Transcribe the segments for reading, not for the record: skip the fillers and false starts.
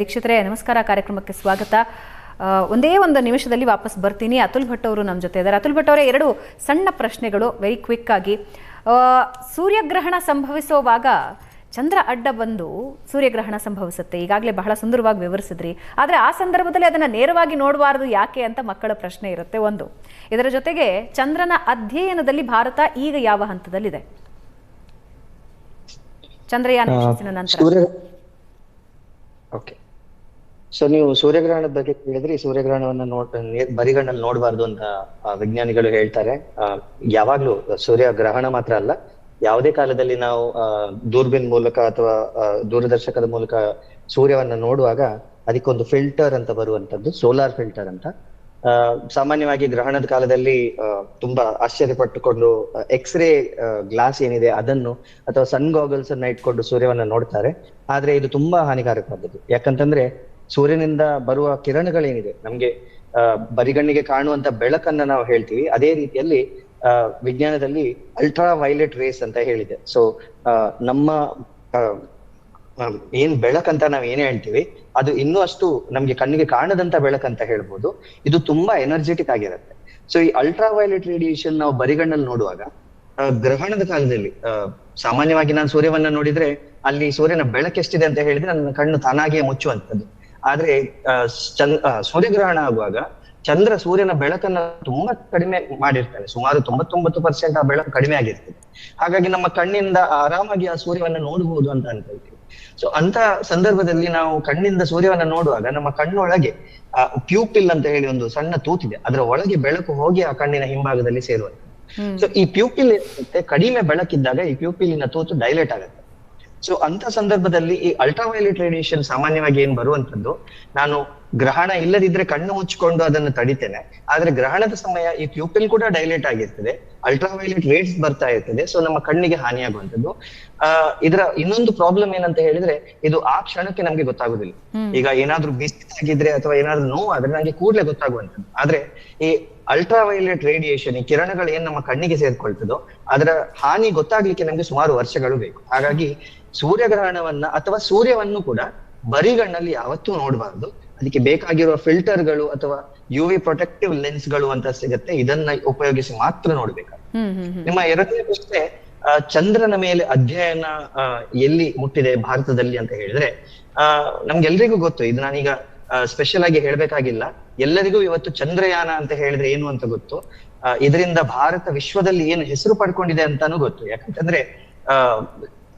ದೀಕ್ಷಿತರೇ ನಮಸ್ಕಾರ, ಕಾರ್ಯಕ್ರಮಕ್ಕೆ ಸ್ವಾಗತ. ಒಂದೇ ಒಂದು ನಿಮಿಷದಲ್ಲಿ ವಾಪಸ್ ಬರ್ತೀನಿ. ಅತುಲ್ ಭಟ್ ಅವರು ನಮ್ಮ ಜೊತೆ ಇದ್ದಾರೆ. ಅತುಲ್ ಭಟ್ ಅವರೇ, ಎರಡು ಸಣ್ಣ ಪ್ರಶ್ನೆಗಳು ವೆರಿ ಕ್ವಿಕ್ ಆಗಿ. ಸೂರ್ಯಗ್ರಹಣ ಸಂಭವಿಸುವಾಗ ಚಂದ್ರ ಅಡ್ಡ ಬಂದು ಸೂರ್ಯಗ್ರಹಣ ಸಂಭವಿಸುತ್ತೆ, ಈಗಾಗಲೇ ಬಹಳ ಸುಂದರವಾಗಿ ವಿವರಿಸಿದ್ರಿ. ಆದರೆ ಆ ಸಂದರ್ಭದಲ್ಲಿ ಅದನ್ನು ನೇರವಾಗಿ ನೋಡಬಾರ್ದು ಯಾಕೆ ಅಂತ ಮಕ್ಕಳ ಪ್ರಶ್ನೆ ಇರುತ್ತೆ ಒಂದು. ಇದರ ಜೊತೆಗೆ ಚಂದ್ರನ ಅಧ್ಯಯನದಲ್ಲಿ ಭಾರತ ಈಗ ಯಾವ ಹಂತದಲ್ಲಿದೆ? ಚಂದ್ರಯಾನ ಯಶಸ್ಸಿನ ನಂತರ. ಓಕೆ, ಸೊ ನೀವು ಸೂರ್ಯಗ್ರಹಣದ ಬಗ್ಗೆ ಕೇಳಿದ್ರಿ. ಸೂರ್ಯಗ್ರಹಣವನ್ನ ಬರಿಗಣ್ಣಲ್ಲಿ ನೋಡಬಾರ್ದು ಅಂತ ವಿಜ್ಞಾನಿಗಳು ಹೇಳ್ತಾರೆ. ಯಾವಾಗ್ಲೂ ಸೂರ್ಯಗ್ರಹಣ ಮಾತ್ರ ಅಲ್ಲ, ಯಾವುದೇ ಕಾಲದಲ್ಲಿ ನಾವು ದೂರಬೀನ್ ಮೂಲಕ ಅಥವಾ ದೂರದರ್ಶಕದ ಮೂಲಕ ಸೂರ್ಯವನ್ನ ನೋಡುವಾಗ ಅದಕ್ಕೊಂದು ಫಿಲ್ಟರ್ ಅಂತ ಬರುವಂತದ್ದು, ಸೋಲಾರ್ ಫಿಲ್ಟರ್ ಅಂತ. ಸಾಮಾನ್ಯವಾಗಿ ಗ್ರಹಣದ ಕಾಲದಲ್ಲಿ ತುಂಬಾ ಆಶ್ಚರ್ಯಪಟ್ಟುಕೊಂಡು ಎಕ್ಸ್ರೇ ಗ್ಲಾಸ್ ಏನಿದೆ ಅದನ್ನು ಅಥವಾ ಸನ್ ಗಾಗಲ್ಸ್ ಅನ್ನ ಇಟ್ಕೊಂಡು ಸೂರ್ಯವನ್ನ ನೋಡ್ತಾರೆ. ಆದ್ರೆ ಇದು ತುಂಬಾ ಹಾನಿಕಾರಕವಾದದ್ದು. ಯಾಕಂತಂದ್ರೆ ಸೂರ್ಯನಿಂದ ಬರುವ ಕಿರಣಗಳೇನಿದೆ, ನಮ್ಗೆ ಬರಿಗಣ್ಣಿಗೆ ಕಾಣುವಂತ ಬೆಳಕನ್ನ ನಾವು ಹೇಳ್ತೀವಿ. ಅದೇ ರೀತಿಯಲ್ಲಿ ವಿಜ್ಞಾನದಲ್ಲಿ ಅಲ್ಟ್ರಾ ವೈಲೆಟ್ ರೇಸ್ ಅಂತ ಹೇಳಿದೆ. ಸೊ ನಮ್ಮ ಏನ್ ಬೆಳಕಂತ ನಾವ್ ಏನೇ ಹೇಳ್ತೀವಿ ಅದು ಇನ್ನೂ ಅಷ್ಟು ನಮ್ಗೆ ಕಣ್ಣಿಗೆ ಕಾಣದಂತ ಬೆಳಕಂತ ಹೇಳ್ಬೋದು. ಇದು ತುಂಬಾ ಎನರ್ಜೆಟಿಕ್ ಆಗಿರುತ್ತೆ. ಸೊ ಈ ಅಲ್ಟ್ರಾ ವೈಲೆಟ್ ರೇಡಿಯೇಷನ್ ನಾವು ಬರಿಗಣ್ಣಲ್ಲಿ ನೋಡುವಾಗ ಗ್ರಹಣದ ಕಾಲದಲ್ಲಿ ಸಾಮಾನ್ಯವಾಗಿ ನಾನು ಸೂರ್ಯವನ್ನ ನೋಡಿದ್ರೆ ಅಲ್ಲಿ ಸೂರ್ಯನ ಬೆಳಕೆಷ್ಟಿದೆ ಅಂತ ಹೇಳಿದ್ರೆ ನನ್ನ ಕಣ್ಣು ತಾನಾಗಿಯೇ ಮುಚ್ಚುವಂಥದ್ದು. ಆದ್ರೆ ಸೂರ್ಯಗ್ರಹಣ ಆಗುವಾಗ ಚಂದ್ರ ಸೂರ್ಯನ ಬೆಳಕನ್ನ ತುಂಬಾ ಕಡಿಮೆ ಮಾಡಿರ್ತಾನೆ. ಸುಮಾರು 99% ಆ ಬೆಳಕು ಕಡಿಮೆ ಆಗಿರ್ತದೆ. ಹಾಗಾಗಿ ನಮ್ಮ ಕಣ್ಣಿಂದ ಆರಾಮಾಗಿ ಆ ಸೂರ್ಯವನ್ನ ನೋಡಬಹುದು ಅಂತ ಅನ್ಕೊಳ್ತೀವಿ. ಸೊ ಅಂತ ಸಂದರ್ಭದಲ್ಲಿ ನಾವು ಕಣ್ಣಿಂದ ಸೂರ್ಯವನ್ನ ನೋಡುವಾಗ ನಮ್ಮ ಕಣ್ಣೊಳಗೆ ಪ್ಯೂಪಿಲ್ ಅಂತ ಹೇಳಿ ಒಂದು ಸಣ್ಣ ತೂತಿದೆ, ಅದರ ಒಳಗೆ ಬೆಳಕು ಹೋಗಿ ಆ ಕಣ್ಣಿನ ಹಿಂಭಾಗದಲ್ಲಿ ಸೇರುವಂತೆ. ಸೊ ಈ ಪ್ಯೂಪಿಲ್ ಕಡಿಮೆ ಬೆಳಕಿದ್ದಾಗ ಈ ಪ್ಯೂಪಿಲಿನ ತೂತು ಡೈಲೇಟ್ ಆಗುತ್ತೆ. ಸೊ ಅಂತ ಸಂದರ್ಭದಲ್ಲಿ ಈ ಅಲ್ಟ್ರಾವೈಲೆಟ್ ರೇಡಿಯೇಷನ್ ಸಾಮಾನ್ಯವಾಗಿ ಏನ್ ಬರುವಂತದ್ದು, ನಾನು ಗ್ರಹಣ ಇಲ್ಲದಿದ್ರೆ ಕಣ್ಣು ಮುಚ್ಚಿಕೊಂಡು ಅದನ್ನು ತಡಿತೇನೆ. ಆದ್ರೆ ಗ್ರಹಣದ ಸಮಯ ಈ ಪ್ಯೂಪಿಲ್ ಕೂಡ ಡೈಲೇಟ್ ಆಗಿರ್ತದೆ, ಅಲ್ಟ್ರಾವೈಲೆಟ್ ರೇಟ್ಸ್ ಬರ್ತಾ ಇರ್ತದೆ. ಸೊ ನಮ್ಮ ಕಣ್ಣಿಗೆ ಹಾನಿಯಾಗುವಂಥದ್ದು. ಇದರ ಇನ್ನೊಂದು ಪ್ರಾಬ್ಲಮ್ ಏನಂತ ಹೇಳಿದ್ರೆ, ಇದು ಆ ಕ್ಷಣಕ್ಕೆ ನಮ್ಗೆ ಗೊತ್ತಾಗುದಿಲ್ಲ. ಈಗ ಏನಾದ್ರೂ ಬಿಸಿಲಾಗಿದ್ರೆ ಅಥವಾ ಏನಾದ್ರೂ ನೋವಾದ್ರೆ ನಂಗೆ ಕೂಡ್ಲೆ ಗೊತ್ತಾಗುವಂಥದ್ದು. ಆದ್ರೆ ಈ ಅಲ್ಟ್ರಾವೈಲೆಟ್ ರೇಡಿಯೇಷನ್, ಈ ಕಿರಣಗಳು ಏನ್ ನಮ್ಮ ಕಣ್ಣಿಗೆ ಸೇರ್ಕೊಳ್ತದೋ ಅದರ ಹಾನಿ ಗೊತ್ತಾಗ್ಲಿಕ್ಕೆ ನಮ್ಗೆ ಸುಮಾರು ವರ್ಷಗಳು ಬೇಕು. ಹಾಗಾಗಿ ಸೂರ್ಯಗ್ರಹಣವನ್ನ ಅಥವಾ ಸೂರ್ಯವನ್ನು ಕೂಡ ಬರಿಗಣ್ಣಲ್ಲಿ ಯಾವತ್ತೂ ನೋಡಬಾರ್ದು. ಅದಕ್ಕೆ ಬೇಕಾಗಿರುವ ಫಿಲ್ಟರ್ಗಳು ಅಥವಾ ಯುವಿ ಪ್ರೊಟೆಕ್ಟಿವ್ ಲೆನ್ಸ್ಗಳು ಅಂತ ಸಿಗುತ್ತೆ, ಇದನ್ನ ಉಪಯೋಗಿಸಿ ಮಾತ್ರ ನೋಡ್ಬೇಕಾಗುತ್ತೆ. ನಿಮ್ಮ ಎರಡನೇ ಪ್ರಶ್ನೆ, ಚಂದ್ರನ ಮೇಲೆ ಅಧ್ಯಯನ ಎಲ್ಲಿ ಮುಟ್ಟಿದೆ ಭಾರತದಲ್ಲಿ ಅಂತ ಹೇಳಿದ್ರೆ, ನಮ್ಗೆಲ್ರಿಗೂ ಗೊತ್ತು. ಇದು ನಾನೀಗ ಸ್ಪೆಷಲ್ ಆಗಿ ಹೇಳ್ಬೇಕಾಗಿಲ್ಲ, ಎಲ್ಲರಿಗೂ ಇವತ್ತು ಚಂದ್ರಯಾನ ಅಂತ ಹೇಳಿದ್ರೆ ಏನು ಅಂತ ಗೊತ್ತು. ಇದರಿಂದ ಭಾರತ ವಿಶ್ವದಲ್ಲಿ ಏನು ಹೆಸರು ಪಡ್ಕೊಂಡಿದೆ ಅಂತಾನು ಗೊತ್ತು. ಯಾಕಂತಂದ್ರೆ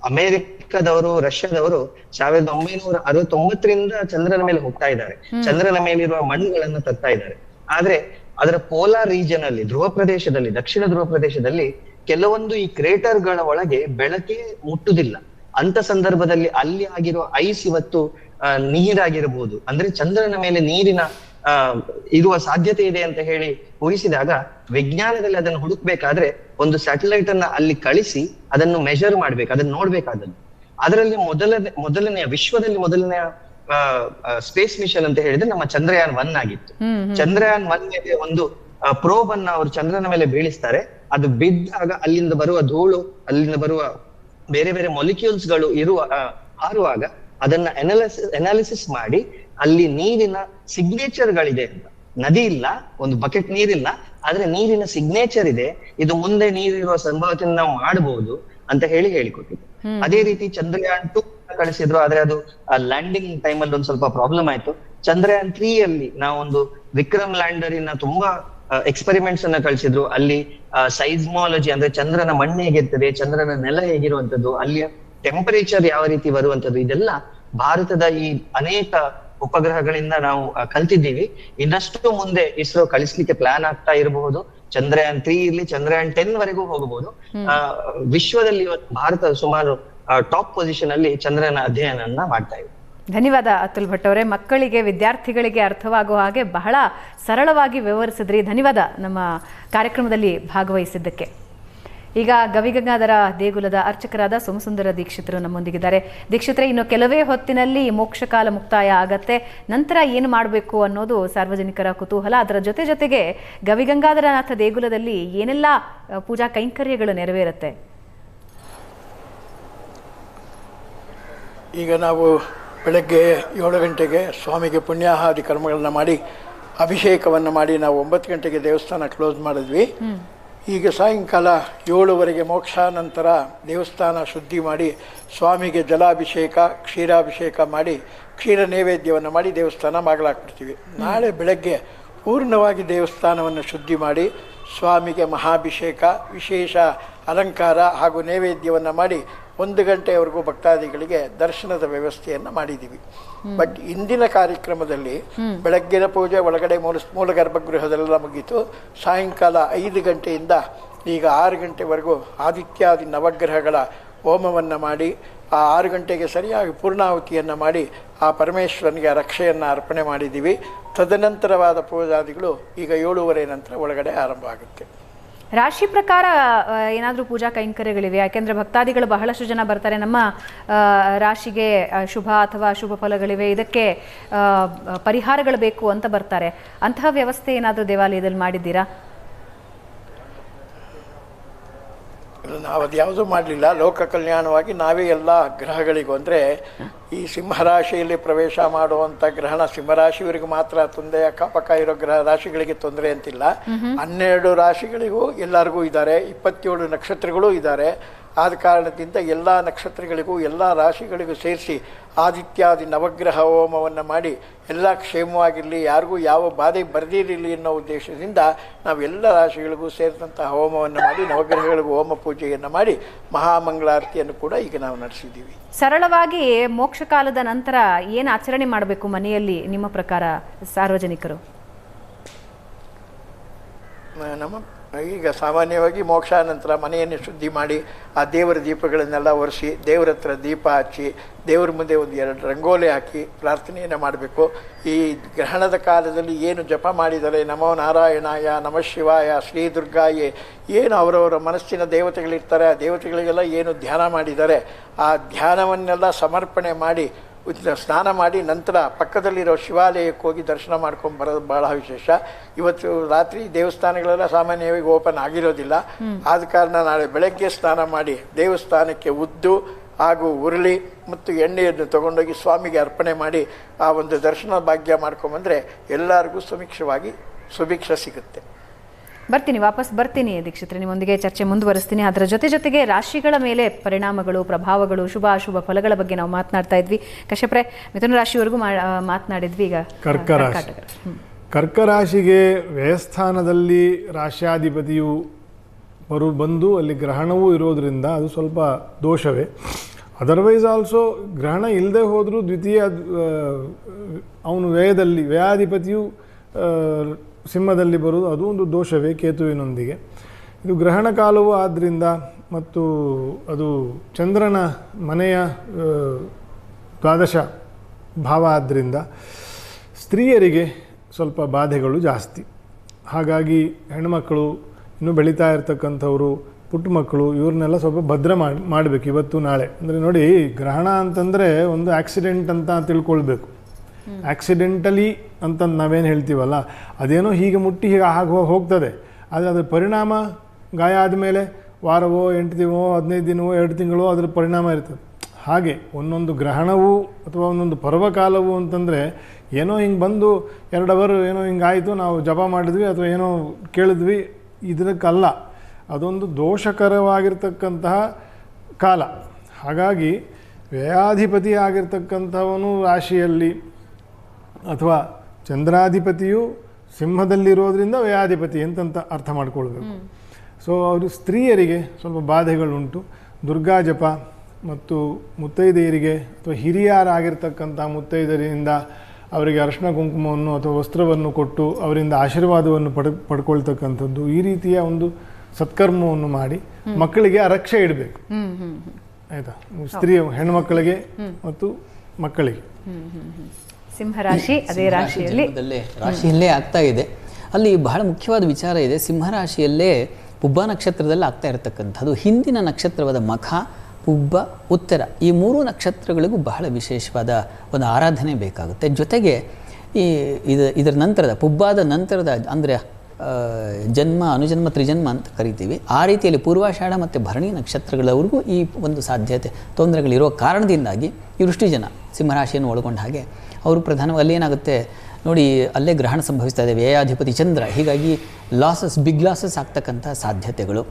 ಅಮೆರಿಕದವರು, ರಷ್ಯಾದವರು 1969ರಿಂದ ಚಂದ್ರನ ಮೇಲೆ ಹೋಗ್ತಾ ಇದ್ದಾರೆ. ಚಂದ್ರನ ಮೇಲಿರುವ ಮಣ್ಣುಗಳನ್ನು ತರ್ತಾ ಇದ್ದಾರೆ. ಆದ್ರೆ ಅದರ ಪೋಲಾರ್ ರೀಜನ್ ಅಲ್ಲಿ, ಧ್ರುವ ಪ್ರದೇಶದಲ್ಲಿ, ದಕ್ಷಿಣ ಧ್ರುವ ಪ್ರದೇಶದಲ್ಲಿ ಕೆಲವೊಂದು ಈ ಕ್ರೇಟರ್ಗಳ ಒಳಗೆ ಬೆಳಕೆ ಮುಟ್ಟುದಿಲ್ಲ. ಅಂತ ಸಂದರ್ಭದಲ್ಲಿ ಅಲ್ಲಿ ಆಗಿರುವ ಐಸ್ ಇವತ್ತು ನೀರಾಗಿರಬಹುದು. ಅಂದ್ರೆ ಚಂದ್ರನ ಮೇಲೆ ನೀರಿನ ಇರುವ ಸಾಧ್ಯತೆ ಇದೆ ಅಂತ ಹೇಳಿ ಊಹಿಸಿದಾಗ ವಿಜ್ಞಾನದಲ್ಲಿ ಅದನ್ನು ಹುಡುಕ್ಬೇಕಾದ್ರೆ ಒಂದು ಸ್ಯಾಟಲೈಟ್ ಅನ್ನ ಅಲ್ಲಿ ಕಳಿಸಿ ಅದನ್ನು ಮೆಜರ್ ಮಾಡ್ಬೇಕು, ಅದನ್ನ ನೋಡ್ಬೇಕಾದದ್ದು. ಅದರಲ್ಲಿ ಮೊದಲನೆಯ ವಿಶ್ವದಲ್ಲಿ ಮೊದಲನೆಯ ಸ್ಪೇಸ್ ಮಿಷನ್ ಅಂತ ಹೇಳಿದ್ರೆ ನಮ್ಮ ಚಂದ್ರಯಾನ್ 1 ಆಗಿತ್ತು. ಚಂದ್ರಯಾನ್ 1 ಮೇಲೆ ಒಂದು ಪ್ರೋಬ್ ಅನ್ನ ಅವರು ಚಂದ್ರನ ಮೇಲೆ ಬೀಳಿಸ್ತಾರೆ. ಅದು ಬಿದ್ದಾಗ ಅಲ್ಲಿಂದ ಬರುವ ಧೂಳು, ಅಲ್ಲಿಂದ ಬರುವ ಬೇರೆ ಬೇರೆ ಮೊಲಿಕ್ಯೂಲ್ಸ್ ಗಳು ಹಾರುವಾಗ ಅದನ್ನ ಅನಾಲಿಸಿಸ್ ಮಾಡಿ ಅಲ್ಲಿ ನೀರಿನ ಸಿಗ್ನೇಚರ್ ಗಳಿದೆ ಅಂತ. ನದಿ ಇಲ್ಲ, ಒಂದು ಬಕೆಟ್ ನೀರಿಲ್ಲ, ಆದ್ರೆ ನೀರಿನ ಸಿಗ್ನೇಚರ್ ಇದೆ, ಇದು ಮುಂದೆ ನೀರಿರುವ ಸಂಭವತೆಯನ್ನು ನಾವು ಮಾಡಬಹುದು ಅಂತ ಹೇಳಿಕೊಟ್ಟಿದ್ರು. ಅದೇ ರೀತಿ ಚಂದ್ರಯಾನ್ 2 ಕಳಿಸಿದ್ರು, ಆದ್ರೆ ಅದು ಲ್ಯಾಂಡಿಂಗ್ ಟೈಮ್ ಅಲ್ಲಿ ಒಂದು ಸ್ವಲ್ಪ ಪ್ರಾಬ್ಲಮ್ ಆಯ್ತು. ಚಂದ್ರಯಾನ್ 3 ಅಲ್ಲಿ ನಾವು ಒಂದು ವಿಕ್ರಮ್ ಲ್ಯಾಂಡರಿನ ತುಂಬಾ ಎಕ್ಸ್ಪೆರಿಮೆಂಟ್ಸ್ ಅನ್ನ ಕಳಿಸಿದ್ರು. ಅಲ್ಲಿ ಸೈಸ್ಮಾಲಜಿ ಅಂದ್ರೆ ಚಂದ್ರನ ಮಣ್ಣು ಹೇಗಿರ್ತದೆ, ಚಂದ್ರನ ನೆಲ ಹೇಗಿರುವಂತದ್ದು, ಅಲ್ಲಿಯ ಟೆಂಪರೇಚರ್ ಯಾವ ರೀತಿ ಬರುವಂತದ್ದು, ಇದೆಲ್ಲ ಭಾರತದ ಈ ಅನೇಕ ಉಪಗ್ರಹಗಳಿಂದ ನಾವು ಕಲ್ತಿದ್ದೀವಿ. ಇನ್ನಷ್ಟು ಮುಂದೆ ಇಸ್ರೋ ಕಳಿಸ್ಲಿಕ್ಕೆ ಪ್ಲಾನ್ ಆಗ್ತಾ ಇರಬಹುದು. ಚಂದ್ರಯಾನ್ 3 ಇರ್ಲಿ, ಚಂದ್ರಯಾನ್ 10 ವರೆಗೂ ಹೋಗಬಹುದು. ವಿಶ್ವದಲ್ಲಿ ಭಾರತ ಸುಮಾರು ಟಾಪ್ ಪೊಸಿಷನ್ ಅಲ್ಲಿ ಚಂದ್ರನ ಅಧ್ಯಯನ ಮಾಡ್ತಾ ಇದೆ. ಧನ್ಯವಾದ ಅತುಲ್ ಭಟ್ ಅವರೇ. ಮಕ್ಕಳಿಗೆ, ವಿದ್ಯಾರ್ಥಿಗಳಿಗೆ ಅರ್ಥವಾಗುವ ಹಾಗೆ ಬಹಳ ಸರಳವಾಗಿ ವಿವರಿಸಿದ್ರಿ. ಧನ್ಯವಾದ ನಮ್ಮ ಕಾರ್ಯಕ್ರಮದಲ್ಲಿ ಭಾಗವಹಿಸಿದ್ದಕ್ಕೆ. ಈಗ ಗವಿಗಂಗಾಧರ ದೇಗುಲದ ಅರ್ಚಕರಾದ ಸೋಮಸುಂದರ ದೀಕ್ಷಿತರು ನಮ್ಮೊಂದಿಗಿದ್ದಾರೆ. ದೀಕ್ಷಿತರೇ, ಇನ್ನು ಕೆಲವೇ ಹೊತ್ತಿನಲ್ಲಿ ಮೋಕ್ಷಕಾಲ ಮುಕ್ತಾಯ ಆಗತ್ತೆ. ನಂತರ ಏನು ಮಾಡಬೇಕು ಅನ್ನೋದು ಸಾರ್ವಜನಿಕರ ಕುತೂಹಲ. ಅದರ ಜೊತೆಗೆ ಗವಿಗಂಗಾಧರನಾಥ ದೇಗುಲದಲ್ಲಿ ಏನೆಲ್ಲ ಪೂಜಾ ಕೈಂಕರ್ಯಗಳು ನೆರವೇರುತ್ತೆ? ಈಗ ನಾವು ಬೆಳಗ್ಗೆ 7 ಗಂಟೆಗೆ ಸ್ವಾಮಿಗೆ ಪುಣ್ಯಾಹಾದಿ ಕರ್ಮಗಳನ್ನು ಮಾಡಿ ಅಭಿಷೇಕವನ್ನು ಮಾಡಿ ನಾವು 9 ಗಂಟೆಗೆ ದೇವಸ್ಥಾನ ಕ್ಲೋಸ್ ಮಾಡಿದ್ವಿ. ಈಗ ಸಾಯಂಕಾಲ 7ವರೆಗೆ ಮೋಕ್ಷಾನಂತರ ದೇವಸ್ಥಾನ ಶುದ್ಧಿ ಮಾಡಿ ಸ್ವಾಮಿಗೆ ಜಲಾಭಿಷೇಕ ಕ್ಷೀರಾಭಿಷೇಕ ಮಾಡಿ ಕ್ಷೀರ ನೈವೇದ್ಯವನ್ನು ಮಾಡಿ ದೇವಸ್ಥಾನ ಬಾಗಿಲಾಕ್ಬಿಡ್ತೀವಿ. ನಾಳೆ ಬೆಳಗ್ಗೆ ಪೂರ್ಣವಾಗಿ ದೇವಸ್ಥಾನವನ್ನು ಶುದ್ಧಿ ಮಾಡಿ ಸ್ವಾಮಿಗೆ ಮಹಾಭಿಷೇಕ ವಿಶೇಷ ಅಲಂಕಾರ ಹಾಗೂ ನೈವೇದ್ಯವನ್ನು ಮಾಡಿ 1 ಗಂಟೆಯವರೆಗೂ ಭಕ್ತಾದಿಗಳಿಗೆ ದರ್ಶನದ ವ್ಯವಸ್ಥೆಯನ್ನು ಮಾಡಿದ್ದೀವಿ. ಬಟ್ ಇಂದಿನ ಕಾರ್ಯಕ್ರಮದಲ್ಲಿ ಬೆಳಗ್ಗಿನ ಪೂಜೆ ಒಳಗಡೆ ಮೂಲ ಗರ್ಭಗೃಹದೆಲ್ಲ ಮುಗೀತು. ಸಾಯಂಕಾಲ 5 ಗಂಟೆಯಿಂದ ಈಗ 6 ಗಂಟೆವರೆಗೂ ಆದಿತ್ಯಾದಿ ನವಗ್ರಹಗಳ ಹೋಮವನ್ನು ಮಾಡಿ ಆ 6 ಗಂಟೆಗೆ ಸರಿಯಾಗಿ ಪೂರ್ಣಾಹುತಿಯನ್ನು ಮಾಡಿ ಆ ಪರಮೇಶ್ವರನಿಗೆ ರಕ್ಷೆಯನ್ನು ಅರ್ಪಣೆ ಮಾಡಿದ್ದೀವಿ. ತದನಂತರವಾದ ಪೂಜಾದಿಗಳು ಈಗ 7:30 ನಂತರ ಒಳಗಡೆ ಆರಂಭ ಆಗುತ್ತೆ. ರಾಶಿ ಪ್ರಕಾರ ಏನಾದರೂ ಪೂಜಾ ಕೈಂಕರ್ಯಗಳಿವೆ? ಯಾಕೆಂದರೆ ಭಕ್ತಾದಿಗಳು ಬಹಳಷ್ಟು ಜನ ಬರ್ತಾರೆ, ನಮ್ಮ ರಾಶಿಗೆ ಶುಭ ಅಥವಾ ಅಶುಭ ಫಲಗಳಿವೆ, ಇದಕ್ಕೆ ಪರಿಹಾರಗಳು ಬೇಕು ಅಂತ ಬರ್ತಾರೆ. ಅಂತಹ ವ್ಯವಸ್ಥೆ ಏನಾದರೂ ದೇವಾಲಯದಲ್ಲಿ ಮಾಡಿದ್ದೀರಾ? ನಾವು ಅದು ಯಾವುದೂ ಮಾಡಲಿಲ್ಲ. ಲೋಕ ಕಲ್ಯಾಣವಾಗಿ ನಾವೇ ಎಲ್ಲ ಗ್ರಹಗಳಿಗೂ ಅಂದರೆ ಈ ಸಿಂಹರಾಶಿಯಲ್ಲಿ ಪ್ರವೇಶ ಮಾಡುವಂಥ ಗ್ರಹಣ ಸಿಂಹರಾಶಿಯವರಿಗೆ ಮಾತ್ರ ತೊಂದರೆ, ಅಕ್ಕಪಕ್ಕ ಇರೋ ರಾಶಿಗಳಿಗೆ ತೊಂದರೆ ಅಂತಿಲ್ಲ. 12 ರಾಶಿಗಳಿಗೂ ಎಲ್ಲರಿಗೂ ಇದ್ದಾರೆ, 27 ನಕ್ಷತ್ರಗಳು ಇದ್ದಾರೆ. ಆದ ಕಾರಣದಿಂದ ಎಲ್ಲ ನಕ್ಷತ್ರಗಳಿಗೂ ಎಲ್ಲ ರಾಶಿಗಳಿಗೂ ಸೇರಿಸಿ ಆದಿತ್ಯಾದಿ ನವಗ್ರಹ ಹೋಮವನ್ನು ಮಾಡಿ ಎಲ್ಲ ಕ್ಷೇಮವಾಗಿರಲಿ, ಯಾರಿಗೂ ಯಾವ ಬಾಧೆ ಬರೆದಿರಲಿ ಅನ್ನೋ ಉದ್ದೇಶದಿಂದ ನಾವೆಲ್ಲ ರಾಶಿಗಳಿಗೂ ಸೇರಿದಂತಹ ಹೋಮವನ್ನು ಮಾಡಿ ನವಗ್ರಹಗಳಿಗೂ ಹೋಮ ಪೂಜೆಯನ್ನು ಮಾಡಿ ಮಹಾಮಂಗಳಾರತಿಯನ್ನು ಕೂಡ ಈಗ ನಾವು ನಡೆಸಿದ್ದೀವಿ. ಸರಳವಾಗಿ ಮೋಕ್ಷ ಕಾಲದ ನಂತರ ಏನು ಆಚರಣೆ ಮಾಡಬೇಕು ಮನೆಯಲ್ಲಿ ನಿಮ್ಮ ಪ್ರಕಾರ ಸಾರ್ವಜನಿಕರು? ಈಗ ಸಾಮಾನ್ಯವಾಗಿ ಮೋಕ್ಷಾನಂತರ ಮನೆಯನ್ನು ಶುದ್ಧಿ ಮಾಡಿ ಆ ದೇವರ ದೀಪಗಳನ್ನೆಲ್ಲ ಒರೆಸಿ ದೇವರ ಹತ್ರ ದೀಪ ಹಚ್ಚಿ ದೇವರ ಮುಂದೆ 1-2 ರಂಗೋಲಿ ಹಾಕಿ ಪ್ರಾರ್ಥನೆಯನ್ನು ಮಾಡಬೇಕು. ಈ ಗ್ರಹಣದ ಕಾಲದಲ್ಲಿ ಏನು ಜಪ ಮಾಡಿದರೆ ನಮೋ ನಾರಾಯಣಾಯ, ನಮಃ ಶಿವಾಯ, ಶ್ರೀ ದುರ್ಗಾಯೇ, ಏನು ಅವರವರ ಮನಸ್ಸಿನ ದೇವತೆಗಳಿರ್ತಾರೆ ಆ ದೇವತೆಗಳಿಗೆಲ್ಲ ಏನು ಧ್ಯಾನ ಮಾಡಿದ್ದಾರೆ ಆ ಧ್ಯಾನವನ್ನೆಲ್ಲ ಸಮರ್ಪಣೆ ಮಾಡಿ ಸ್ನಾನ ಮಾಡಿ ನಂತರ ಪಕ್ಕದಲ್ಲಿರೋ ಶಿವಾಲಯಕ್ಕೆ ಹೋಗಿ ದರ್ಶನ ಮಾಡ್ಕೊಂಡು ಬರೋದು ಬಹಳ ವಿಶೇಷ. ಇವತ್ತು ರಾತ್ರಿ ದೇವಸ್ಥಾನಗಳೆಲ್ಲ ಸಾಮಾನ್ಯವಾಗಿ ಓಪನ್ ಆಗಿರೋದಿಲ್ಲ. ಆದ ಕಾರಣ ನಾಳೆ ಬೆಳಗ್ಗೆ ಸ್ನಾನ ಮಾಡಿ ದೇವಸ್ಥಾನಕ್ಕೆ ಉದ್ದು ಹಾಗೂ ಉರುಳಿ ಮತ್ತು ಎಣ್ಣೆಯನ್ನು ತಗೊಂಡೋಗಿ ಸ್ವಾಮಿಗೆ ಅರ್ಪಣೆ ಮಾಡಿ ಆ ಒಂದು ದರ್ಶನ ಭಾಗ್ಯ ಮಾಡ್ಕೊಂಬಂದರೆ ಎಲ್ಲರಿಗೂ ಸುಭಿಕ್ಷ ಸಿಗುತ್ತೆ. ವಾಪಸ್ ಬರ್ತೀನಿ ದೀಕ್ಷಿತ್ರೆ, ನಿಮ್ಮೊಂದಿಗೆ ಚರ್ಚೆ ಮುಂದುವರಿಸ್ತೀನಿ. ಅದರ ಜೊತೆಗೆ ರಾಶಿಗಳ ಮೇಲೆ ಪರಿಣಾಮಗಳು, ಪ್ರಭಾವಗಳು, ಶುಭ ಅಶುಭ ಫಲಗಳ ಬಗ್ಗೆ ನಾವು ಮಾತನಾಡ್ತಾ ಇದ್ವಿ. ಕಶ್ಯಪ್ರೆ, ಮಿಥುನ ರಾಶಿವರೆಗೂ ಮಾತನಾಡಿದ್ವಿ. ಈಗ ಕರ್ಕ ರಾಶಿಗೆ ವ್ಯಯಸ್ಥಾನದಲ್ಲಿ ರಾಶ್ಯಾಧಿಪತಿಯು ಬಂದು ಅಲ್ಲಿ ಗ್ರಹಣವೂ ಇರೋದ್ರಿಂದ ಅದು ಸ್ವಲ್ಪ ದೋಷವೇ. ಅದರ್ವೈಸ್ ಆಲ್ಸೋ ಗ್ರಹಣ ಇಲ್ಲದೆ ಹೋದರೂ ದ್ವಿತೀಯ ಅವನು ವ್ಯಯಾಧಿಪತಿಯು ಸಿಂಹದಲ್ಲಿ ಬರುವುದು ಅದು ಒಂದು ದೋಷವೇ ಕೇತುವಿನೊಂದಿಗೆ. ಇದು ಗ್ರಹಣ ಕಾಲವೂ ಆದ್ದರಿಂದ ಮತ್ತು ಅದು ಚಂದ್ರನ ಮನೆಯ ದ್ವಾದಶ ಭಾವ ಆದ್ದರಿಂದ ಸ್ತ್ರೀಯರಿಗೆ ಸ್ವಲ್ಪ ಬಾಧೆಗಳು ಜಾಸ್ತಿ. ಹಾಗಾಗಿ ಹೆಣ್ಣುಮಕ್ಕಳು, ಇನ್ನೂ ಬೆಳೀತಾ ಇರ್ತಕ್ಕಂಥವರು, ಪುಟ್ಟ ಮಕ್ಕಳು, ಇವ್ರನ್ನೆಲ್ಲ ಸ್ವಲ್ಪ ಭದ್ರ ಮಾಡಬೇಕು ಇವತ್ತು ನಾಳೆ. ಅಂದರೆ ನೋಡಿ, ಗ್ರಹಣ ಅಂತಂದರೆ ಒಂದು ಆಕ್ಸಿಡೆಂಟ್ ಅಂತ ತಿಳ್ಕೊಳ್ಬೇಕು. ಆಕ್ಸಿಡೆಂಟಲಿ ಅಂತ ನಾವೇನು ಹೇಳ್ತೀವಲ್ಲ, ಅದೇನೋ ಹೀಗೆ ಮುಟ್ಟಿ ಹೀಗೆ ಹೋಗ್ತದೆ. ಆದರೆ ಅದರ ಪರಿಣಾಮ ಗಾಯ ಆದಮೇಲೆ ವಾರವೋ 8 ದಿನವೋ 15 ದಿನವೋ 2 ತಿಂಗಳೋ ಅದರ ಪರಿಣಾಮ ಇರ್ತದೆ. ಹಾಗೆ ಒಂದೊಂದು ಗ್ರಹಣವು ಅಥವಾ ಒಂದೊಂದು ಪರ್ವಕಾಲವು ಅಂತಂದರೆ ಏನೋ ಹಿಂಗೆ ಬಂದು 2 ಅವರ್ ಏನೋ ಹಿಂಗಾಯಿತು, ನಾವು ಜಪ ಮಾಡಿದ್ವಿ ಅಥವಾ ಏನೋ ಕೇಳಿದ್ವಿ, ಇದಕ್ಕಲ್ಲ. ಅದೊಂದು ದೋಷಕರವಾಗಿರ್ತಕ್ಕಂತಹ ಕಾಲ. ಹಾಗಾಗಿ ವ್ಯಯಾಧಿಪತಿ ಆಗಿರ್ತಕ್ಕಂಥವನು ರಾಶಿಯಲ್ಲಿ ಅಥವಾ ಚಂದ್ರಾಧಿಪತಿಯು ಸಿಂಹದಲ್ಲಿರೋದ್ರಿಂದ ವ್ಯಯಾಧಿಪತಿ ಅಂತಂತ ಅರ್ಥ ಮಾಡ್ಕೊಳ್ಬೇಕು. ಸೊ ಅವರು ಸ್ತ್ರೀಯರಿಗೆ ಸ್ವಲ್ಪ ಬಾಧೆಗಳುಂಟು. ದುರ್ಗಾ ಜಪ ಮತ್ತು ಮುತ್ತೈದೆಯರಿಗೆ ಅಥವಾ ಹಿರಿಯರಾಗಿರ್ತಕ್ಕಂಥ ಮುತ್ತೈದರಿಂದ ಅವರಿಗೆ ಅರಿಶಿನ ಕುಂಕುಮವನ್ನು ಅಥವಾ ವಸ್ತ್ರವನ್ನು ಕೊಟ್ಟು ಅವರಿಂದ ಆಶೀರ್ವಾದವನ್ನು ಪಡ್ಕೊಳ್ತಕ್ಕಂಥದ್ದು, ಈ ರೀತಿಯ ಒಂದು ಸತ್ಕರ್ಮವನ್ನು ಮಾಡಿ ಮಕ್ಕಳಿಗೆ ರಕ್ಷೆ ಇಡಬೇಕು. ಆಯಿತಾ? ಹೆಣ್ಣುಮಕ್ಕಳಿಗೆ ಮತ್ತು ಮಕ್ಕಳಿಗೆ. ಸಿಂಹರಾಶಿ ಅದೇ ರಾಶಿಯಲ್ಲೇ ಆಗ್ತಾ ಇದೆ. ಅಲ್ಲಿ ಬಹಳ ಮುಖ್ಯವಾದ ವಿಚಾರ ಇದೆ. ಸಿಂಹರಾಶಿಯಲ್ಲೇ ಪುಬ್ಬ ನಕ್ಷತ್ರದಲ್ಲಿ ಆಗ್ತಾ ಇರತಕ್ಕಂಥದ್ದು. ಹಿಂದಿನ ನಕ್ಷತ್ರವಾದ ಮಖ, ಪುಬ್ಬ, ಉತ್ತರ, ಈ 3 ನಕ್ಷತ್ರಗಳಿಗೂ ಬಹಳ ವಿಶೇಷವಾದ ಒಂದು ಆರಾಧನೆ ಬೇಕಾಗುತ್ತೆ. ಜೊತೆಗೆ ಇದರ ನಂತರದ ಪುಬ್ಬಾದ ನಂತರದ ಅಂದರೆ ಜನ್ಮ, ಅನುಜನ್ಮ, ತ್ರಿಜನ್ಮ ಅಂತ ಕರಿತೀವಿ. ಆ ರೀತಿಯಲ್ಲಿ ಪೂರ್ವಾಷಾಢ ಮತ್ತು ಭರಣಿ ನಕ್ಷತ್ರಗಳವರೆಗೂ ಈ ಒಂದು ಸಾಧ್ಯತೆ ತೊಂದರೆಗಳಿರೋ ಕಾರಣದಿಂದಾಗಿ ಇವರಿಷ್ಟು ಜನ ಸಿಂಹರಾಶಿಯನ್ನು ಒಳಗೊಂಡ ಹಾಗೆ ಅವರು ಪ್ರಧಾನವಾಗಿ ಅಲ್ಲಿ ಏನಾಗುತ್ತೆ ನೋಡಿ, ಅಲ್ಲೇ ಗ್ರಹಣ ಸಂಭವಿಸ್ತಾ ಇದೆ, ವ್ಯಯಾಧಿಪತಿ ಚಂದ್ರ. ಹೀಗಾಗಿ ಬಿಗ್ ಲಾಸಸ್ ಆಗ್ತಕ್ಕಂಥ ಸಾಧ್ಯತೆಗಳು,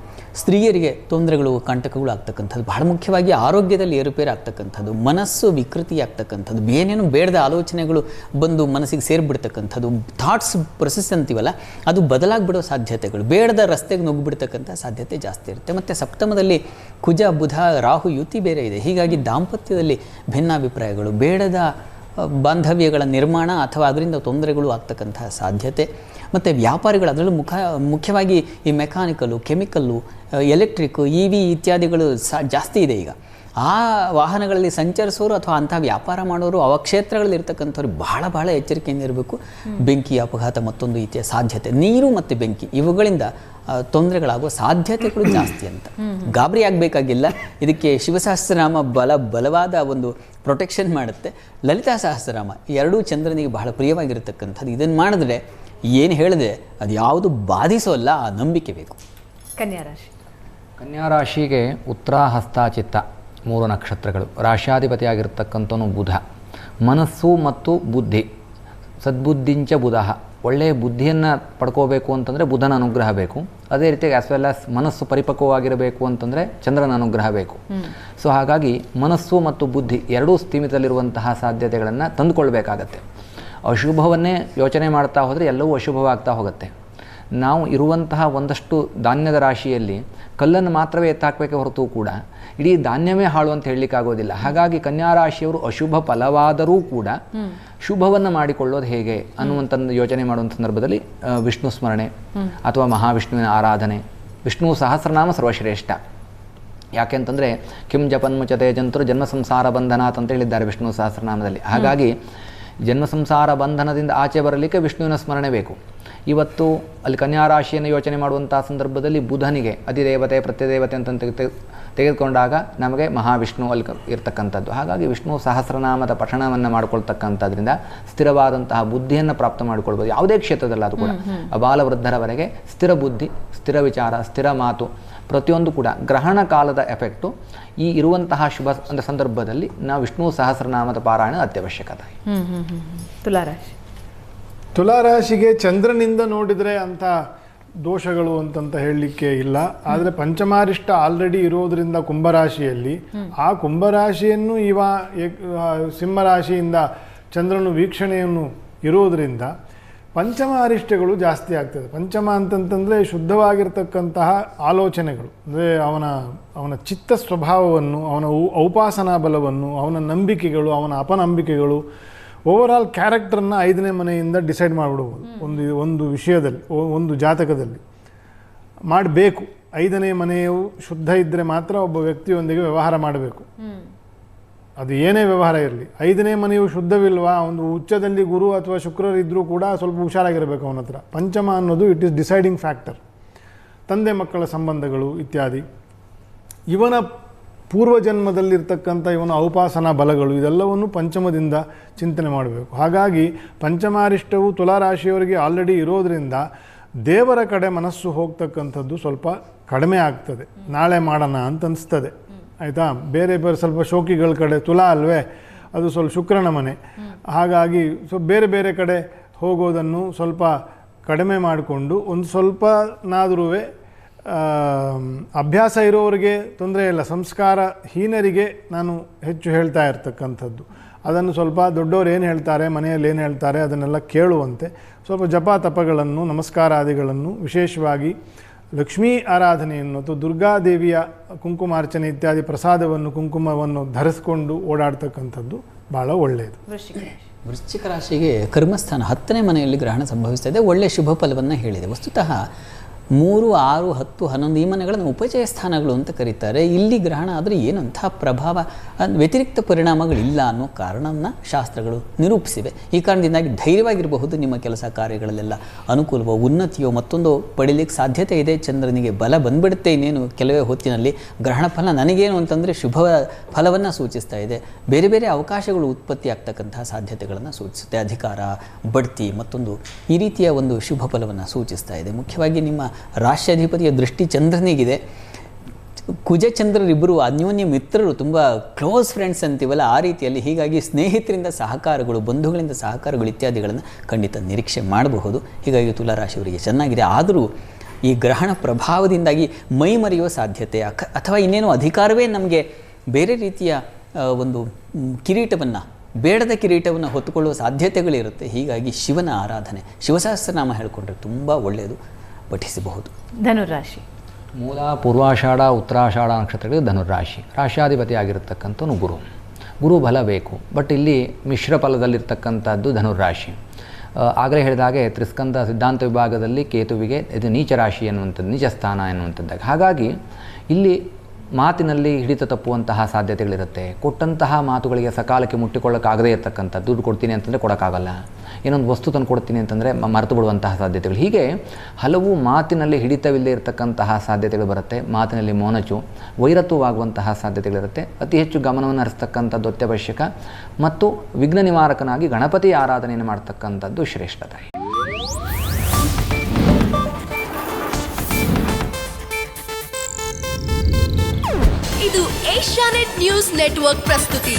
ಸ್ತ್ರೀಯರಿಗೆ ತೊಂದರೆಗಳು, ಕಂಟಕಗಳು ಆಗ್ತಕ್ಕಂಥದ್ದು, ಬಹಳ ಮುಖ್ಯವಾಗಿ ಆರೋಗ್ಯದಲ್ಲಿ ಏರುಪೇರು ಆಗ್ತಕ್ಕಂಥದ್ದು, ಮನಸ್ಸು ವಿಕೃತಿ ಆಗ್ತಕ್ಕಂಥದ್ದು, ಏನೇನು ಬೇಡದ ಆಲೋಚನೆಗಳು ಬಂದು ಮನಸ್ಸಿಗೆ ಸೇರಿಬಿಡ್ತಕ್ಕಂಥದ್ದು, ಥಾಟ್ಸ್ ಪ್ರೊಸೆಸ್ ಅಂತೀವಲ್ಲ ಅದು ಬದಲಾಗಿಬಿಡೋ ಸಾಧ್ಯತೆಗಳು, ಬೇಡದ ರಸ್ತೆಗೆ ನುಗ್ಗಿಬಿಡ್ತಕ್ಕಂಥ ಸಾಧ್ಯತೆ ಜಾಸ್ತಿ ಇರುತ್ತೆ. ಮತ್ತು ಸಪ್ತಮದಲ್ಲಿ ಕುಜ, ಬುಧ, ರಾಹು ಯುತಿ ಬೇರೆ ಇದೆ. ಹೀಗಾಗಿ ದಾಂಪತ್ಯದಲ್ಲಿ ಭಿನ್ನಾಭಿಪ್ರಾಯಗಳು, ಬೇಡದ ಬಾಂಧವ್ಯಗಳ ನಿರ್ಮಾಣ ಅಥವಾ ಅದರಿಂದ ತೊಂದರೆಗಳು ಆಗ್ತಕ್ಕಂಥ ಸಾಧ್ಯತೆ. ಮತ್ತು ವ್ಯಾಪಾರಿಗಳು, ಅದರಲ್ಲೂ ಮುಖ್ಯವಾಗಿ ಈ ಮೆಕ್ಯಾನಿಕಲ್ಲು, ಕೆಮಿಕಲ್ಲು, ಎಲೆಕ್ಟ್ರಿಕ್ಕು, EV ಇತ್ಯಾದಿಗಳು ಜಾಸ್ತಿ ಇದೆ ಈಗ. ಆ ವಾಹನಗಳಲ್ಲಿ ಸಂಚರಿಸೋರು ಅಥವಾ ಅಂಥ ವ್ಯಾಪಾರ ಮಾಡೋರು, ಆ ಕ್ಷೇತ್ರಗಳಲ್ಲಿ ಇರ್ತಕ್ಕಂಥವ್ರು ಬಹಳ ಎಚ್ಚರಿಕೆಯಿಂದ ಇರಬೇಕು. ಬೆಂಕಿ ಅಪಘಾತ ಮತ್ತೊಂದು ರೀತಿಯ ಸಾಧ್ಯತೆ, ನೀರು ಮತ್ತು ಬೆಂಕಿ ಇವುಗಳಿಂದ ತೊಂದರೆಗಳಾಗುವ ಸಾಧ್ಯತೆಗಳು ಜಾಸ್ತಿ ಅಂತ. ಗಾಬರಿ ಆಗಬೇಕಾಗಿಲ್ಲ. ಇದಕ್ಕೆ ಶಿವಸಹಸ್ರನಾಮ ಬಲವಾದ ಒಂದು ಪ್ರೊಟೆಕ್ಷನ್ ಮಾಡುತ್ತೆ. ಲಲಿತಾ ಸಹಸ್ರನಾಮ ಎರಡೂ ಚಂದ್ರನಿಗೆ ಬಹಳ ಪ್ರಿಯವಾಗಿರತಕ್ಕಂಥದ್ದು. ಇದನ್ನು ಮಾಡಿದ್ರೆ ಏನು ಹೇಳಿದೆ ಅದು ಯಾವುದು ಬಾಧಿಸೋಲ್ಲ, ಆ ನಂಬಿಕೆ ಬೇಕು. ಕನ್ಯಾ ರಾಶಿಗೆ ಉತ್ತರ, ಹಸ್ತ, ಚಿತ್ತ 3 ನಕ್ಷತ್ರಗಳು. ರಾಶ್ಯಾಧಿಪತಿಯಾಗಿರ್ತಕ್ಕಂಥವನು ಬುಧ. ಮನಸ್ಸು ಮತ್ತು ಬುದ್ಧಿ, ಸದ್ಬುದ್ಧಿಂಚ ಬುಧ. ಒಳ್ಳೆಯ ಬುದ್ಧಿಯನ್ನು ಪಡ್ಕೋಬೇಕು ಅಂತಂದರೆ ಬುಧನ ಅನುಗ್ರಹ ಬೇಕು. ಅದೇ ರೀತಿಯಾಗಿ ಆಸ್ ವೆಲ್ ಆಸ್ ಮನಸ್ಸು ಪರಿಪಕ್ವವಾಗಿರಬೇಕು ಅಂತಂದರೆ ಚಂದ್ರನ ಅನುಗ್ರಹ ಬೇಕು. ಸೊ ಹಾಗಾಗಿ ಮನಸ್ಸು ಮತ್ತು ಬುದ್ಧಿ ಎರಡೂ ಸ್ಥಿಮಿತಲ್ಲಿರುವಂತಹ ಸಾಧ್ಯತೆಗಳನ್ನು ತಂದುಕೊಳ್ಬೇಕಾಗತ್ತೆ. ಅಶುಭವನ್ನೇ ಯೋಚನೆ ಮಾಡ್ತಾ ಹೋದರೆ ಎಲ್ಲವೂ ಅಶುಭವಾಗ್ತಾ ಹೋಗುತ್ತೆ. ನಾವು ಇರುವಂತಹ ಒಂದಷ್ಟು ಧಾನ್ಯದ ರಾಶಿಯಲ್ಲಿ ಕಲ್ಲನ್ನು ಮಾತ್ರವೇ ಎತ್ತಾಕಬೇಕೆ ಹೊರತು ಕೂಡ ಇಡೀ ಧಾನ್ಯವೇ ಹಾಳು ಅಂತ ಹೇಳಲಿಕ್ಕಾಗೋದಿಲ್ಲ. ಹಾಗಾಗಿ ಕನ್ಯಾ ರಾಶಿಯವರು ಅಶುಭ ಫಲವಾದರೂ ಕೂಡ ಶುಭವನ್ನು ಮಾಡಿಕೊಳ್ಳೋದು ಹೇಗೆ ಅನ್ನುವಂಥ ಯೋಚನೆ ಮಾಡುವಂಥ ಸಂದರ್ಭದಲ್ಲಿ ವಿಷ್ಣು ಸ್ಮರಣೆ ಅಥವಾ ಮಹಾವಿಷ್ಣುವಿನ ಆರಾಧನೆ, ವಿಷ್ಣು ಸಹಸ್ರನಾಮ ಸರ್ವಶ್ರೇಷ್ಠ. ಯಾಕೆಂತಂದರೆ ಕಿಂ ಜಪನ್ಮುಚತೆ ಜಂತರು ಜನ್ಮ ಸಂಸಾರ ಬಂಧನಾತ್ ಅಂತ ಹೇಳಿದ್ದಾರೆ ವಿಷ್ಣು ಸಹಸ್ರನಾಮದಲ್ಲಿ. ಹಾಗಾಗಿ ಜನ್ಮ ಸಂಸಾರ ಬಂಧನದಿಂದ ಆಚೆ ಬರಲಿಕ್ಕೆ ವಿಷ್ಣುವಿನ ಸ್ಮರಣೆ ಬೇಕು. ಇವತ್ತು ಅಲ್ಲಿ ಕನ್ಯಾ ರಾಶಿಯನ್ನು ಯೋಚನೆ ಮಾಡುವಂಥ ಸಂದರ್ಭದಲ್ಲಿ ಬುಧನಿಗೆ ಅಧಿದೇವತೆ ಪ್ರತ್ಯದೇವತೆ ಅಂತ ತೆಗೆದುಕೊಂಡಾಗ ನಮಗೆ ಮಹಾವಿಷ್ಣು ಅಲ್ಲಿ ಇರ್ತಕ್ಕಂಥದ್ದು. ಹಾಗಾಗಿ ವಿಷ್ಣು ಸಹಸ್ರನಾಮದ ಪಠಣವನ್ನು ಮಾಡ್ಕೊಳ್ತಕ್ಕಂಥದ್ರಿಂದ ಸ್ಥಿರವಾದಂತಹ ಬುದ್ಧಿಯನ್ನು ಪ್ರಾಪ್ತ ಮಾಡಿಕೊಳ್ಬೋದು. ಯಾವುದೇ ಕ್ಷೇತ್ರದಲ್ಲಾದರೂ ಕೂಡ ಅಬಾಲವೃದ್ಧರವರೆಗೆ ಸ್ಥಿರ ಬುದ್ಧಿ, ಸ್ಥಿರ ವಿಚಾರ, ಸ್ಥಿರ ಮಾತು ಪ್ರತಿಯೊಂದು ಕೂಡ ಗ್ರಹಣ ಕಾಲದ ಎಫೆಕ್ಟು. ಈ ಇರುವಂತಹ ಶುಭ ಸಂದರ್ಭದಲ್ಲಿ ನಾವು ವಿಷ್ಣು ಸಹಸ್ರನಾಮದ ಪಾರಾಯಣ ಅತ್ಯವಶ್ಯಕತೆ. ತುಲಾರಾಶಿಗೆ ಚಂದ್ರನಿಂದ ನೋಡಿದರೆ ಅಂಥ ದೋಷಗಳು ಅಂತಂತ ಹೇಳಲಿಕ್ಕೆ ಇಲ್ಲ. ಆದರೆ ಪಂಚಮಾರಿಷ್ಟ ಆಲ್ರೆಡಿ ಇರೋದರಿಂದ ಕುಂಭರಾಶಿಯಲ್ಲಿ ಆ ಕುಂಭರಾಶಿಯನ್ನು ಸಿಂಹರಾಶಿಯಿಂದ ಚಂದ್ರನು ವೀಕ್ಷಣೆಯನ್ನು ಇರೋದರಿಂದ ಪಂಚಮಾರಿಷ್ಟಗಳು ಜಾಸ್ತಿ ಆಗ್ತದೆ. ಪಂಚಮ ಅಂತಂತಂದರೆ ಶುದ್ಧವಾಗಿರ್ತಕ್ಕಂತಹ ಆಲೋಚನೆಗಳು, ಅಂದರೆ ಅವನ ಚಿತ್ತ ಸ್ವಭಾವವನ್ನು, ಅವನ ಔಪಾಸನಾ ಬಲವನ್ನು, ಅವನ ನಂಬಿಕೆಗಳು, ಅವನ ಅಪನಂಬಿಕೆಗಳು, ಓವರಾಲ್ ಕ್ಯಾರೆಕ್ಟರ್ನ 5ನೇ ಮನೆಯಿಂದ ಡಿಸೈಡ್ ಮಾಡಿಬಿಡ್ಬೋದು. ಒಂದು ವಿಷಯದಲ್ಲಿ, ಒಂದು ಜಾತಕದಲ್ಲಿ ಮಾಡಬೇಕು. 5ನೇ ಮನೆಯು ಶುದ್ಧ ಇದ್ದರೆ ಮಾತ್ರ ಒಬ್ಬ ವ್ಯಕ್ತಿಯೊಂದಿಗೆ ವ್ಯವಹಾರ ಮಾಡಬೇಕು. ಅದು ಏನೇ ವ್ಯವಹಾರ ಇರಲಿ. 5ನೇ ಮನೆಯು ಶುದ್ಧವಿಲ್ವಾ, ಒಂದು ಉಚ್ಚದಲ್ಲಿ ಗುರು ಅಥವಾ ಶುಕ್ರರಿದ್ದರೂ ಕೂಡ ಸ್ವಲ್ಪ ಹುಷಾರಾಗಿರಬೇಕು ಅವನ ಹತ್ರ. ಪಂಚಮ ಅನ್ನೋದು ಇಟ್ ಈಸ್ ಡಿಸೈಡಿಂಗ್ ಫ್ಯಾಕ್ಟರ್. ತಂದೆ ಮಕ್ಕಳ ಸಂಬಂಧಗಳು ಇತ್ಯಾದಿ, ಇವನ ಪೂರ್ವಜನ್ಮದಲ್ಲಿರ್ತಕ್ಕಂಥ ಇವನ ಔಪಾಸನಾ ಬಲಗಳು, ಇದೆಲ್ಲವನ್ನು ಪಂಚಮದಿಂದ ಚಿಂತನೆ ಮಾಡಬೇಕು. ಹಾಗಾಗಿ ಪಂಚಮಾರಿಷ್ಟವು ತುಲಾರಾಶಿಯವರಿಗೆ ಆಲ್ರೆಡಿ ಇರೋದರಿಂದ ದೇವರ ಕಡೆ ಮನಸ್ಸು ಹೋಗ್ತಕ್ಕಂಥದ್ದು ಸ್ವಲ್ಪ ಕಡಿಮೆ ಆಗ್ತದೆ. ನಾಳೆ ಮಾಡೋಣ ಅಂತ ಅನಿಸ್ತದೆ, ಆಯಿತಾ. ಬೇರೆ ಸ್ವಲ್ಪ ಶೋಕಿಗಳ ಕಡೆ, ತುಲಾ ಅಲ್ವೇ, ಅದು ಸ್ವಲ್ಪ ಶುಕ್ರನ ಮನೆ. ಹಾಗಾಗಿ ಬೇರೆ ಬೇರೆ ಕಡೆ ಹೋಗೋದನ್ನು ಸ್ವಲ್ಪ ಕಡಿಮೆ ಮಾಡಿಕೊಂಡು ಒಂದು ಸ್ವಲ್ಪನಾದ್ರೂ ಅಭ್ಯಾಸ ಇರೋರಿಗೆ ತೊಂದರೆ ಇಲ್ಲ. ಸಂಸ್ಕಾರ ಹೀನರಿಗೆ ನಾನು ಹೆಚ್ಚು ಹೇಳ್ತಾ ಇರ್ತಕ್ಕಂಥದ್ದು, ಅದನ್ನು ಸ್ವಲ್ಪ ದೊಡ್ಡವರು ಏನು ಹೇಳ್ತಾರೆ, ಮನೆಯಲ್ಲಿ ಏನು ಹೇಳ್ತಾರೆ ಅದನ್ನೆಲ್ಲ ಕೇಳುವಂತೆ ಸ್ವಲ್ಪ ಜಪ ತಪಗಳನ್ನು, ನಮಸ್ಕಾರಾದಿಗಳನ್ನು, ವಿಶೇಷವಾಗಿ ಲಕ್ಷ್ಮೀ ಆರಾಧನೆಯನ್ನು ಅಥವಾ ದುರ್ಗಾದೇವಿಯ ಕುಂಕುಮಾರ್ಚನೆ ಇತ್ಯಾದಿ ಪ್ರಸಾದವನ್ನು, ಕುಂಕುಮವನ್ನು ಧರಿಸ್ಕೊಂಡು ಓಡಾಡ್ತಕ್ಕಂಥದ್ದು ಭಾಳ ಒಳ್ಳೆಯದು. ವೃಶ್ಚಿಕ ರಾಶಿಗೆ ಕರ್ಮಸ್ಥಾನ 10ನೇ ಮನೆಯಲ್ಲಿ ಗ್ರಹಣ ಸಂಭವಿಸ್ತಾ ಇದೆ. ಒಳ್ಳೆಯ ಶುಭ ಫಲವನ್ನು ಹೇಳಿದೆ. ವಸ್ತುತಃ 3, 6, 10, 11 ಈ ಮನೆಗಳನ್ನು ಉಪಚಯ ಸ್ಥಾನಗಳು ಅಂತ ಕರೀತಾರೆ. ಇಲ್ಲಿ ಗ್ರಹಣ ಆದರೆ ಏನಂತಹ ಪ್ರಭಾವ ವ್ಯತಿರಿಕ್ತ ಪರಿಣಾಮಗಳಿಲ್ಲ ಅನ್ನೋ ಕಾರಣವನ್ನು ಶಾಸ್ತ್ರಗಳು ನಿರೂಪಿಸಿವೆ. ಈ ಕಾರಣದಿಂದಾಗಿ ಧೈರ್ಯವಾಗಿರಬಹುದು. ನಿಮ್ಮ ಕೆಲಸ ಕಾರ್ಯಗಳಲ್ಲೆಲ್ಲ ಅನುಕೂಲವೋ ಉನ್ನತಿಯೋ ಮತ್ತೊಂದು ಪಡೀಲಿಕ್ಕೆ ಸಾಧ್ಯತೆ ಇದೆ. ಚಂದ್ರನಿಗೆ ಬಲ ಬಂದ್ಬಿಡುತ್ತೆ ಇನ್ನೇನು ಕೆಲವೇ ಹೊತ್ತಿನಲ್ಲಿ. ಗ್ರಹಣ ಫಲ ನನಗೇನು ಅಂತಂದರೆ ಶುಭ ಫಲವನ್ನು ಸೂಚಿಸ್ತಾ ಇದೆ. ಬೇರೆ ಬೇರೆ ಅವಕಾಶಗಳು ಉತ್ಪತ್ತಿ ಆಗ್ತಕ್ಕಂತಹ ಸಾಧ್ಯತೆಗಳನ್ನು ಸೂಚಿಸುತ್ತೆ. ಅಧಿಕಾರ, ಬಡ್ತಿ ಮತ್ತೊಂದು ಈ ರೀತಿಯ ಒಂದು ಶುಭ ಫಲವನ್ನು ಸೂಚಿಸ್ತಾ ಇದೆ. ಮುಖ್ಯವಾಗಿ ನಿಮ್ಮ ರಾಷ್ಟ್ರಾಧಿಪತಿಯ ದೃಷ್ಟಿ ಚಂದ್ರನಿಗಿದೆ. ಕುಜ ಚಂದ್ರರಿಬ್ಬರು ಅನ್ಯೋನ್ಯ ಮಿತ್ರರು, ತುಂಬ ಕ್ಲೋಸ್ ಫ್ರೆಂಡ್ಸ್ ಅಂತೀವಲ್ಲ ಆ ರೀತಿಯಲ್ಲಿ. ಹೀಗಾಗಿ ಸ್ನೇಹಿತರಿಂದ ಸಹಕಾರಗಳು, ಬಂಧುಗಳಿಂದ ಸಹಕಾರಗಳು ಇತ್ಯಾದಿಗಳನ್ನು ಖಂಡಿತ ನಿರೀಕ್ಷೆ ಮಾಡಬಹುದು. ಹೀಗಾಗಿ ತುಲಾರಾಶಿಯವರಿಗೆ ಚೆನ್ನಾಗಿದೆ. ಆದರೂ ಈ ಗ್ರಹಣ ಪ್ರಭಾವದಿಂದಾಗಿ ಮೈ ಮರೆಯುವ ಸಾಧ್ಯತೆ ಅಥವಾ ಇನ್ನೇನು ಅಧಿಕಾರವೇ ನಮಗೆ ಬೇರೆ ರೀತಿಯ ಒಂದು ಕಿರೀಟವನ್ನು, ಬೇಡದ ಕಿರೀಟವನ್ನು ಹೊತ್ತುಕೊಳ್ಳುವ ಸಾಧ್ಯತೆಗಳಿರುತ್ತೆ. ಹೀಗಾಗಿ ಶಿವನ ಆರಾಧನೆ, ಶಿವಸಹಸ್ರನಾಮ ಹೇಳಿಕೊಂಡ್ರೆ ತುಂಬ ಒಳ್ಳೆಯದು, ಪಠಿಸಬಹುದು. ಧನುರಾಶಿ ಮೂಲ, ಪೂರ್ವಾಷಾಢ, ಉತ್ತರಾಷಾಢ ನಕ್ಷತ್ರಗಳಿಗೆ ಧನುರಾಶಿ. ರಾಶ್ಯಾಧಿಪತಿ ಆಗಿರತಕ್ಕಂಥವನು ಗುರು ಬಲ ಬೇಕು. ಬಟ್ ಇಲ್ಲಿ ಮಿಶ್ರ ಫಲದಲ್ಲಿರ್ತಕ್ಕಂಥದ್ದು ಧನುರಾಶಿ. ಆಗಲೇ ಹೇಳಿದ ಹಾಗೆ ತ್ರಿಸ್ಕಂದ ಸಿದ್ಧಾಂತ ವಿಭಾಗದಲ್ಲಿ ಕೇತುವಿಗೆ ಇದು ನೀಚ ರಾಶಿ ಎನ್ನುವಂಥದ್ದು, ನೀಚ ಸ್ಥಾನ ಎನ್ನುವಂಥದ್ದಾಗಿ. ಹಾಗಾಗಿ ಇಲ್ಲಿ ಮಾತಿನಲ್ಲಿ ಹಿಡಿತ ತಪ್ಪುವಂತಹ ಸಾಧ್ಯತೆಗಳಿರುತ್ತೆ. ಕೊಟ್ಟಂತಹ ಮಾತುಗಳಿಗೆ ಸಕಾಲಕ್ಕೆ ಮುಟ್ಟಿಕೊಳ್ಳೋಕ್ಕಾಗದೇ ಇರತಕ್ಕಂಥ, ದುಡ್ಡು ಕೊಡ್ತೀನಿ ಅಂತಂದರೆ ಕೊಡೋಕ್ಕಾಗಲ್ಲ, ಏನೊಂದು ವಸ್ತು ತಂದು ಕೊಡ್ತೀನಿ ಅಂತಂದರೆ ಮರೆತು ಬಿಡುವಂತಹ ಸಾಧ್ಯತೆಗಳು. ಹೀಗೆ ಹಲವು ಮಾತಿನಲ್ಲಿ ಹಿಡಿತವಿಲ್ಲದೆ ಇರತಕ್ಕಂತಹ ಸಾಧ್ಯತೆಗಳು ಬರುತ್ತೆ. ಮಾತಿನಲ್ಲಿ ಮೌನಚು, ವೈರತ್ವವಾಗುವಂತಹ ಸಾಧ್ಯತೆಗಳಿರುತ್ತೆ. ಅತಿ ಹೆಚ್ಚು ಗಮನವನ್ನು ಹರಿಸ್ತಕ್ಕಂಥದ್ದು ಅತ್ಯವಶ್ಯಕ. ಮತ್ತು ವಿಘ್ನ ನಿವಾರಕನಾಗಿ ಗಣಪತಿ ಆರಾಧನೆಯನ್ನು ಮಾಡ್ತಕ್ಕಂಥದ್ದು ಶ್ರೇಷ್ಠತೆ. ಇದು ಏಷ್ಯಾನೆಟ್ ನ್ಯೂಸ್ ನೆಟ್ವರ್ಕ್ ಪ್ರಸ್ತುತಿ.